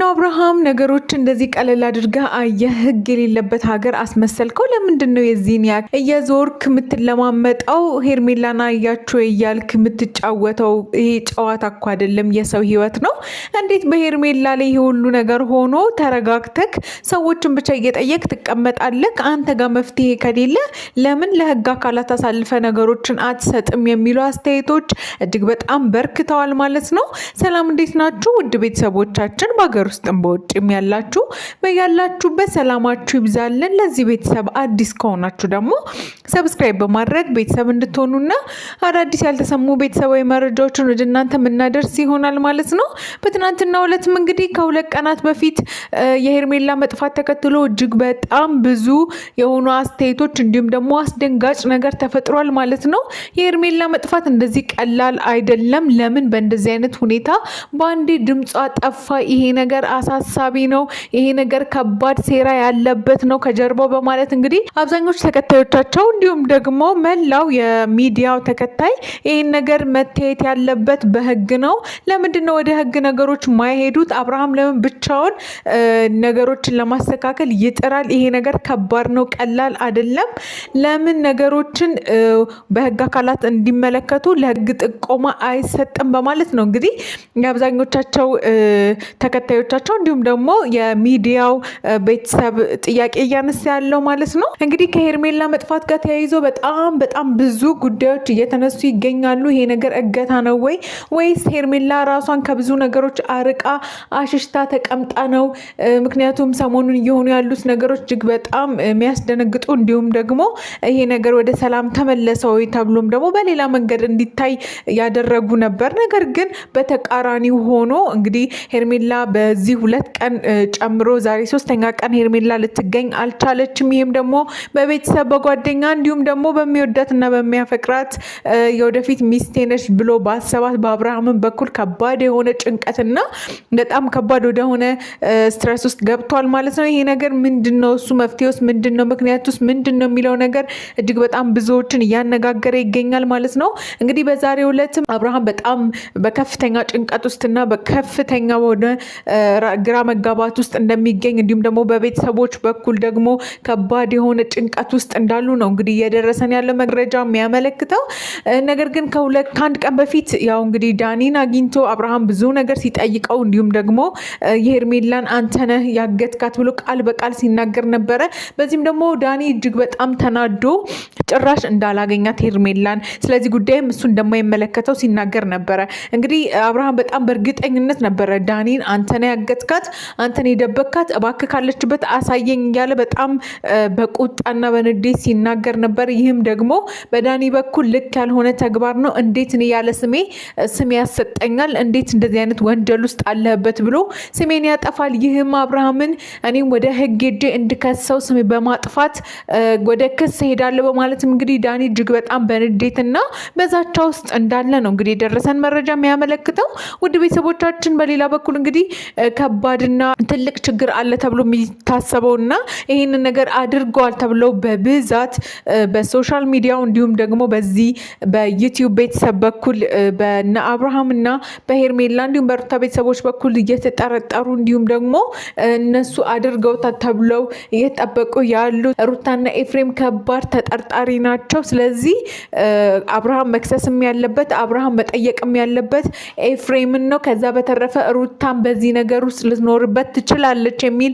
ምንድነው አብርሃም ነገሮች እንደዚህ ቀለል አድርገህ አየህ ህግ የሌለበት ሀገር አስመሰልከው? ለምንድነው የዚህን ያክል እየዞርክ የምትለማመጠው? ሄርሜላና እያችሁ እያልክ የምትጫወተው ይሄ ጨዋታ እኮ አይደለም፣ የሰው ህይወት ነው። እንዴት በሄርሜላ ላይ ይሄ ሁሉ ነገር ሆኖ ተረጋግተክ ሰዎችን ብቻ እየጠየቅ ትቀመጣለህ? አንተ ጋር መፍትሄ ከሌለ ለምን ለህግ አካላት አሳልፈ ነገሮችን አትሰጥም? የሚሉ አስተያየቶች እጅግ በጣም በርክተዋል ማለት ነው። ሰላም እንዴት ናችሁ ውድ ቤተሰቦቻችን? በሀገር ውስጥም በውጭም ያላችሁ በያላችሁበት ሰላማችሁ ይብዛልን። ለዚህ ቤተሰብ አዲስ ከሆናችሁ ደግሞ ሰብስክራይብ በማድረግ ቤተሰብ እንድትሆኑና አዳዲስ ያልተሰሙ ቤተሰባዊ መረጃዎችን ወደ እናንተ የምናደርስ ይሆናል ማለት ነው። በትናንትናው ዕለትም እንግዲህ ከሁለት ቀናት በፊት የሄርሜላ መጥፋት ተከትሎ እጅግ በጣም ብዙ የሆኑ አስተያየቶች እንዲሁም ደግሞ አስደንጋጭ ነገር ተፈጥሯል ማለት ነው። የሄርሜላ መጥፋት እንደዚህ ቀላል አይደለም። ለምን በእንደዚህ አይነት ሁኔታ በአንዴ ድምጿ ጠፋ? ይሄ ነገር አሳሳቢ ነው። ይሄ ነገር ከባድ ሴራ ያለበት ነው ከጀርባው በማለት እንግዲህ አብዛኞቹ ተከታዮቻቸው እንዲሁም ደግሞ መላው የሚዲያው ተከታይ ይሄን ነገር መታየት ያለበት በህግ ነው። ለምንድን ነው ወደ ህግ ነገሮች ማይሄዱት? አብርሃም ለምን ብቻውን ነገሮችን ለማስተካከል ይጥራል? ይሄ ነገር ከባድ ነው፣ ቀላል አይደለም። ለምን ነገሮችን በህግ አካላት እንዲመለከቱ ለህግ ጥቆማ አይሰጥም? በማለት ነው እንግዲህ የአብዛኞቻቸው ተከታዮቻቸው እንዲሁም ደግሞ የሚዲያው ቤተሰብ ጥያቄ እያነሳ ያለው ማለት ነው። እንግዲህ ከሄርሜላ መጥፋት ጋር ተያይዞ በጣም ብዙ ጉዳዮች እየተነሱ ይገኛሉ። ይሄ ነገር እገታ ነው ወይስ ሄርሜላ ራሷን ከብዙ ነገሮች አርቃ አሽሽታ ተቀምጣ ነው? ምክንያቱም ሰሞኑን እየሆኑ ያሉት ነገሮች እጅግ በጣም የሚያስደነግጡ እንዲሁም ደግሞ ይሄ ነገር ወደ ሰላም ተመለሰ ወይ ተብሎም ደግሞ በሌላ መንገድ እንዲታይ ያደረጉ ነበር። ነገር ግን በተቃራኒው ሆኖ እንግዲህ ሄርሜላ በዚህ ሁለት ቀን ጨምሮ ዛሬ ሶስተኛ ቀን ሄርሜላ ልትገኝ አልቻለችም። ይህም ደግሞ በቤተሰብ በጓደኛ እንዲሁም ደግሞ በሚወዳትና በሚያፈቅራት የወደፊት ሚስቴ ነች ብሎ ባሰባት በአብርሃምን በኩል ከባድ የሆነ ጭንቀትና በጣም ከባድ ወደሆነ ስትረስ ውስጥ ገብቷል ማለት ነው። ይሄ ነገር ምንድነው? እሱ መፍትሄውስ ምንድነው? ምክንያቱስ ምንድነው የሚለው ነገር እጅግ በጣም ብዙዎችን እያነጋገረ ይገኛል ማለት ነው። እንግዲህ በዛሬው ዕለትም አብርሃም በጣም በከፍተኛ ጭንቀት ውስጥና በከፍተኛ ወደ ግራ መጋባት ውስጥ እንደሚገኝ እንዲሁም ደግሞ በቤተሰቦች በኩል ደግሞ ከባድ የሆነ ጭንቀት ውስጥ እንዳሉ ነው እንግዲህ እየደረሰን ያለ መረጃ የሚያመለክተው። ነገር ግን ከአንድ ቀን በፊት ያው እንግዲህ ዳኒን አግኝቶ አብርሃም ብዙ ነገር ሲጠይቀው እንዲሁም ደግሞ የሄርሜላን አንተነህ ያገትካት ብሎ ቃል በቃል ሲናገር ነበረ። በዚህም ደግሞ ዳኒ እጅግ በጣም ተናዶ ጭራሽ እንዳላገኛት ሄርሜላን፣ ስለዚህ ጉዳይም እሱ እንደማይመለከተው ሲናገር ነበረ። እንግዲህ አብርሃም በጣም በእርግጠኝነት ነበረ ዳኒን አንተነህ ያገትካት፣ አንተነህ የደበካት፣ እባክህ ካለችበት አሳየኝ እያለ በጣም በቁጣና በንዴት ሲናገር ነበር። ይህም ደግሞ በዳኒ በኩል ልክ ያልሆነ ተግባር ነው። እንዴት እኔ ያለ ስሜ ያሰጠኛል? እንዴት እንደዚህ አይነት ወንጀል ውስጥ አለህበት ብሎ ስሜን ያጠፋል? ይህም አብርሃምን እኔም ወደ ህግ ሄጄ እንድከሰው ስሜ በማጥፋት ወደ ክስ ሄዳለሁ በማለትም እንግዲህ ዳኒ እጅግ በጣም በንዴትና በዛቻ ውስጥ እንዳለ ነው እንግዲህ የደረሰን መረጃ የሚያመለክተው። ውድ ቤተሰቦቻችን በሌላ በኩል እንግዲህ ከባድና ትልቅ ችግር አለ ተብሎ የሚታሰበውና ይህንን ነገር አድርገዋል ተብለው በብዛት በሶሻል ሚዲያው እንዲሁም ደግሞ በዚህ በዩቲዩብ ቤተሰብ በኩል በነ አብርሃም እና በሄርሜላ እንዲሁም በሩታ ቤተሰቦች በኩል እየተጠረጠሩ እንዲሁም ደግሞ እነሱ አድርገውታል ተብለው እየተጠበቁ ያሉት ሩታና ኤፍሬም ከባድ ተጠርጣሪ ናቸው። ስለዚህ አብርሃም መክሰስም ያለበት አብርሃም መጠየቅም ያለበት ኤፍሬምን ነው። ከዛ በተረፈ ሩታን በዚህ ነገር ውስጥ ልትኖርበት ትችላለች የሚል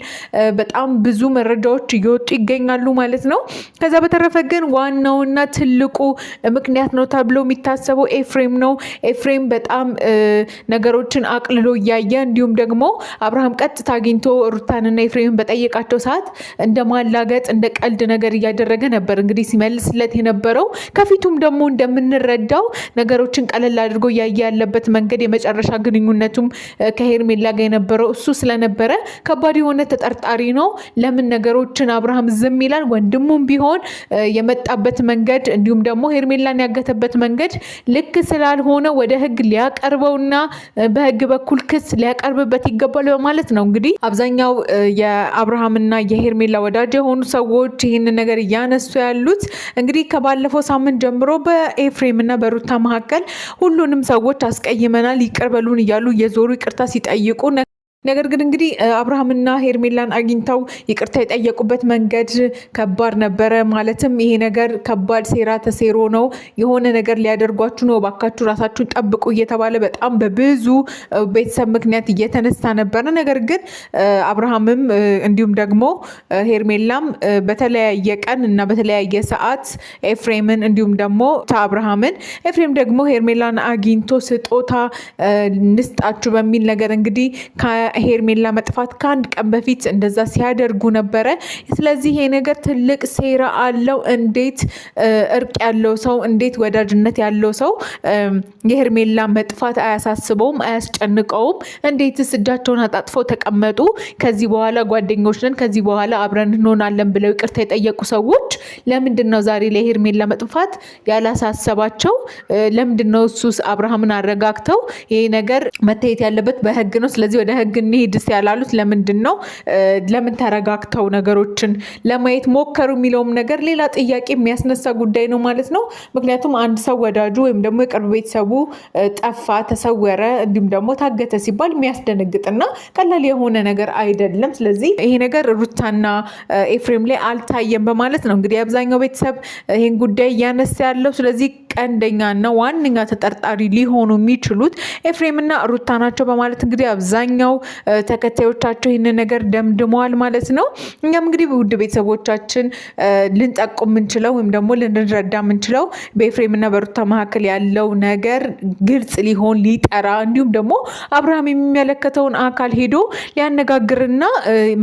በጣም ብዙ መረጃዎች እየወጡ ይገኛሉ ማለት ነው። ከዛ በተረፈ ግን ዋናውና ትልቁ ምክንያት ነው ተብሎ የሚታሰበው ኤፍሬም ነው። ኤፍሬም በጣም ነገሮችን አቅልሎ እያየ እንዲሁም ደግሞ አብርሃም ቀጥታ አግኝቶ ሩታንና ኤፍሬምን በጠየቃቸው ሰዓት እንደ ማላገጥ እንደ ቀልድ ነገር እያደረገ ነበር እንግዲህ ሲመልስለት የነበረው። ከፊቱም ደግሞ እንደምንረዳው ነገሮችን ቀለል አድርጎ እያየ ያለበት መንገድ የመጨረሻ ግንኙነቱም ከሄርሜላ ጋር የነበረው እሱ ስለነበረ ከባድ የሆነ ተጠርጣሪ ነው። ለምን ነገሮችን አብርሃም ዝም ይላል? ወንድሙም ቢሆን የመጣበት መንገድ እንዲሁም ደግሞ ሄርሜላን ያገተበት መንገድ ልክ ስላልሆነ ወደ ህግ ሊያቀርበውና በህግ በኩል ክስ ሊያቀርብበት ይገባል በማለት ነው እንግዲህ አብዛኛው የአብርሃምና የሄርሜላ ወዳጅ የሆኑ ሰዎች ይህንን ነገር እያነሱ ያሉት። እንግዲህ ከባለፈው ሳምንት ጀምሮ በኤፍሬም እና በሩታ መካከል ሁሉንም ሰዎች አስቀይመናል ይቅር በሉን እያሉ የዞሩ ይቅርታ ሲጠይቁ ነገር ግን እንግዲህ አብርሃምና ሄርሜላን አግኝተው ይቅርታ የጠየቁበት መንገድ ከባድ ነበረ። ማለትም ይሄ ነገር ከባድ ሴራ ተሴሮ ነው፣ የሆነ ነገር ሊያደርጓችሁ ነው፣ ባካችሁ ራሳችሁን ጠብቁ እየተባለ በጣም በብዙ ቤተሰብ ምክንያት እየተነሳ ነበረ። ነገር ግን አብርሃምም እንዲሁም ደግሞ ሄርሜላም በተለያየ ቀን እና በተለያየ ሰዓት ኤፍሬምን እንዲሁም ደግሞ አብርሃምን ኤፍሬም ደግሞ ሄርሜላን አግኝቶ ስጦታ ንስጣችሁ በሚል ነገር እንግዲህ ከሄርሜላ መጥፋት ከአንድ ቀን በፊት እንደዛ ሲያደርጉ ነበረ። ስለዚህ ይሄ ነገር ትልቅ ሴራ አለው። እንዴት እርቅ ያለው ሰው፣ እንዴት ወዳጅነት ያለው ሰው የሄርሜላ መጥፋት አያሳስበውም፣ አያስጨንቀውም? እንዴትስ እጃቸውን አጣጥፈው ተቀመጡ? ከዚህ በኋላ ጓደኞች ነን፣ ከዚህ በኋላ አብረን እንሆናለን ብለው ይቅርታ የጠየቁ ሰዎች ለምንድን ነው ዛሬ ለሄርሜላ መጥፋት ያላሳሰባቸው? ለምንድን ነው እሱስ አብርሃምን አረጋግተው ይሄ ነገር መታየት ያለበት በህግ ነው፣ ስለዚህ ወደ ህግ እንሂድስ ያላሉት ለምንድን ነው? ለምን ተረጋግተው ነገሮችን ለማየት ሞከሩ የሚለውም ነገር ሌላ ጥያቄ የሚያስነሳ ጉዳይ ነው ማለት ነው። ምክንያቱም አንድ ሰው ወዳጁ ወይም ደግሞ የቅርብ ቤተሰቡ ጠፋ፣ ተሰወረ፣ እንዲሁም ደግሞ ታገተ ሲባል የሚያስደነግጥና ቀላል የሆነ ነገር አይደለም። ስለዚህ ይሄ ነገር ሩታና ኤፍሬም ላይ አልታየም በማለት ነው እንግዲህ አብዛኛው ቤተሰብ ይሄን ጉዳይ እያነሳ ያለው። ስለዚህ ቀንደኛና ዋነኛ ተጠርጣሪ ሊሆኑ የሚችሉት ኤፍሬምና ሩታ ናቸው በማለት እንግዲህ አብዛኛው ተከታዮቻቸው ይህንን ነገር ደምድመዋል ማለት ነው። እኛም እንግዲህ ውድ ቤተሰቦቻችን ልንጠቁም የምንችለው ወይም ደግሞ ልንረዳ የምንችለው በኤፍሬምና በሩታ መካከል ያለው ነገር ግልጽ ሊሆን ሊጠራ፣ እንዲሁም ደግሞ አብርሃም የሚመለከተውን አካል ሄዶ ሊያነጋግርና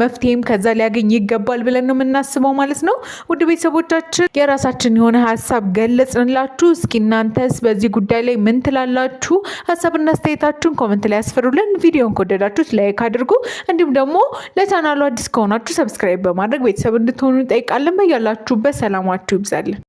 መፍትሄም ከዛ ሊያገኝ ይገባል ብለን ነው የምናስበው ማለት ነው። ውድ ቤተሰቦቻችን የራሳችን የሆነ ሀሳብ ገለጽንላችሁ። እስኪ እናንተስ በዚህ ጉዳይ ላይ ምን ትላላችሁ? ሀሳብና አስተያየታችሁን ኮመንት ላይ ያስፈሩልን። ቪዲዮን ከወደዳችሁት ላይክ አድርጉ። እንዲሁም ደግሞ ለቻናሉ አዲስ ከሆናችሁ ሰብስክራይብ በማድረግ ቤተሰብ እንድትሆኑ እንጠይቃለን። በያላችሁበት ሰላማችሁ ይብዛልን።